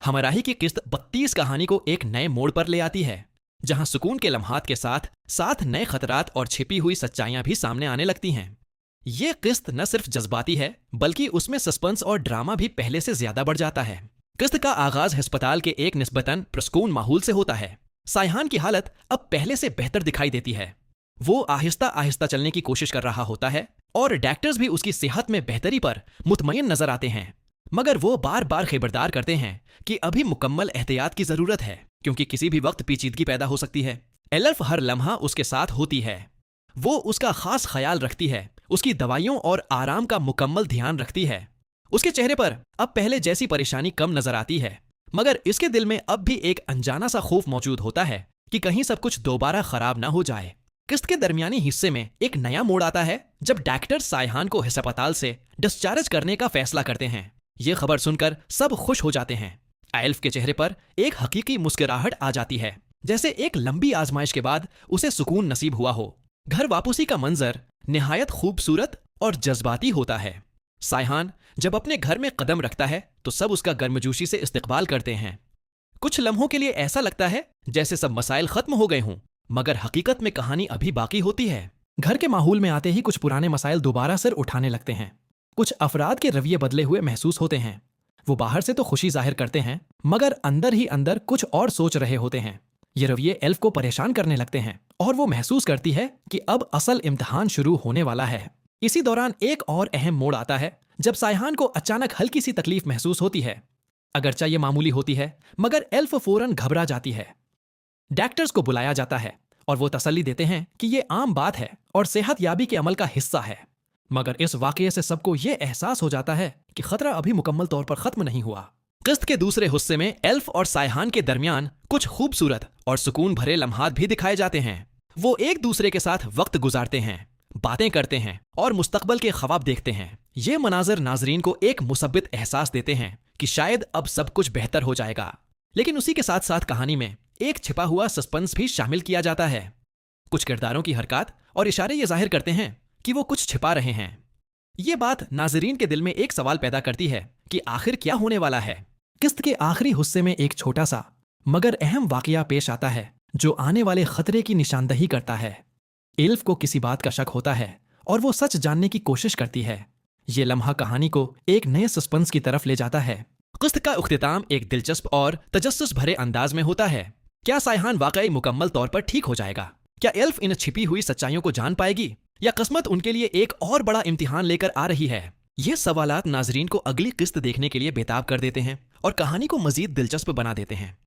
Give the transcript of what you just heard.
हमराही की किस्त 32 कहानी को एक नए मोड़ पर ले आती है, जहां सुकून के लम्हात के साथ साथ नए खतरात और छिपी हुई सच्चाइयां भी सामने आने लगती हैं। ये किस्त न सिर्फ जज्बाती है, बल्कि उसमें सस्पेंस और ड्रामा भी पहले से ज्यादा बढ़ जाता है। किस्त का आगाज अस्पताल के एक निस्बतन प्रसकून माहौल से होता है। सायहान की हालत अब पहले से बेहतर दिखाई देती है। वो आहिस्ता आहिस्ता चलने की कोशिश कर रहा होता है और डॉक्टर्स भी उसकी सेहत में बेहतरी पर मुतमईन नजर आते हैं, मगर वो बार बार खबरदार करते हैं कि अभी मुकम्मल एहतियात की जरूरत है, क्योंकि किसी भी वक्त पेचीदगी पैदा हो सकती है। एल्फ हर लम्हा उसके साथ होती है। वो उसका खास ख्याल रखती है, उसकी दवाइयों और आराम का मुकम्मल ध्यान रखती है। उसके चेहरे पर अब पहले जैसी परेशानी कम नजर आती है, मगर इसके दिल में अब भी एक अनजाना सा खौफ मौजूद होता है कि कहीं सब कुछ दोबारा खराब ना हो जाए। किस्त के दरमियानी हिस्से में एक नया मोड़ आता है जब डॉक्टर सायहान को अस्पताल से डिस्चार्ज करने का फैसला करते हैं। ये खबर सुनकर सब खुश हो जाते हैं। एल्फ के चेहरे पर एक हकीकी मुस्कुराहट आ जाती है, जैसे एक लंबी आजमाइश के बाद उसे सुकून नसीब हुआ हो। घर वापसी का मंजर निहायत खूबसूरत और जज्बाती होता है। सायहान जब अपने घर में कदम रखता है तो सब उसका गर्मजोशी से इस्तकबाल करते हैं। कुछ लम्हों के लिए ऐसा लगता है जैसे सब मसाइल खत्म हो गए हों, मगर हकीकत में कहानी अभी बाकी होती है। घर के माहौल में आते ही कुछ पुराने मसाइल दोबारा सिर उठाने लगते हैं। कुछ अफराद के रवैये बदले हुए महसूस होते हैं। वो बाहर से तो खुशी जाहिर करते हैं, मगर अंदर ही अंदर कुछ और सोच रहे होते हैं। ये रवैये एल्फ को परेशान करने लगते हैं और वो महसूस करती है कि अब असल इम्तिहान शुरू होने वाला है। इसी दौरान एक और अहम मोड़ आता है जब सायहान को अचानक हल्की सी तकलीफ महसूस होती है। अगरचे ये मामूली होती है, मगर एल्फ फौरन घबरा जाती है। डॉक्टर्स को बुलाया जाता है और वो तसल्ली देते हैं कि ये आम बात है और सेहत याबी के अमल का हिस्सा है। मगर इस वाकये से सबको ये एहसास हो जाता है कि खतरा अभी मुकम्मल तौर पर खत्म नहीं हुआ। किस्त के दूसरे हिस्से में एल्फ और सायहान के दरमियान कुछ खूबसूरत और सुकून भरे लम्हात भी दिखाए जाते हैं। वो एक दूसरे के साथ वक्त गुजारते हैं, बातें करते हैं और मुस्तकबल के ख्वाब देखते हैं। ये मनाजर नाजरीन को एक मुसब्बित एहसास देते हैं कि शायद अब सब कुछ बेहतर हो जाएगा। लेकिन उसी के साथ साथ कहानी में एक छिपा हुआ सस्पेंस भी शामिल किया जाता है। कुछ किरदारों की हरकत और इशारे ये जाहिर करते हैं कि वो कुछ छिपा रहे हैं। ये बात नाजरीन के दिल में एक सवाल पैदा करती है कि आखिर क्या होने वाला है। किस्त के आखिरी हिस्से में एक छोटा सा मगर अहम वाकया पेश आता है जो आने वाले खतरे की निशानदही करता है। एल्फ को किसी बात का शक होता है और वो सच जानने की कोशिश करती है। ये लम्हा कहानी को एक नए सस्पेंस की तरफ ले जाता है। किस्त का इख्तिताम एक दिलचस्प और तजस्सुस भरे अंदाज में होता है। क्या सायहान वाकई मुकम्मल तौर पर ठीक हो जाएगा? क्या एल्फ इन छिपी हुई सच्चाइयों को जान पाएगी, या किस्मत उनके लिए एक और बड़ा इम्तिहान लेकर आ रही है? ये सवालात नाजरीन को अगली किस्त देखने के लिए बेताब कर देते हैं और कहानी को मजीद दिलचस्प बना देते हैं।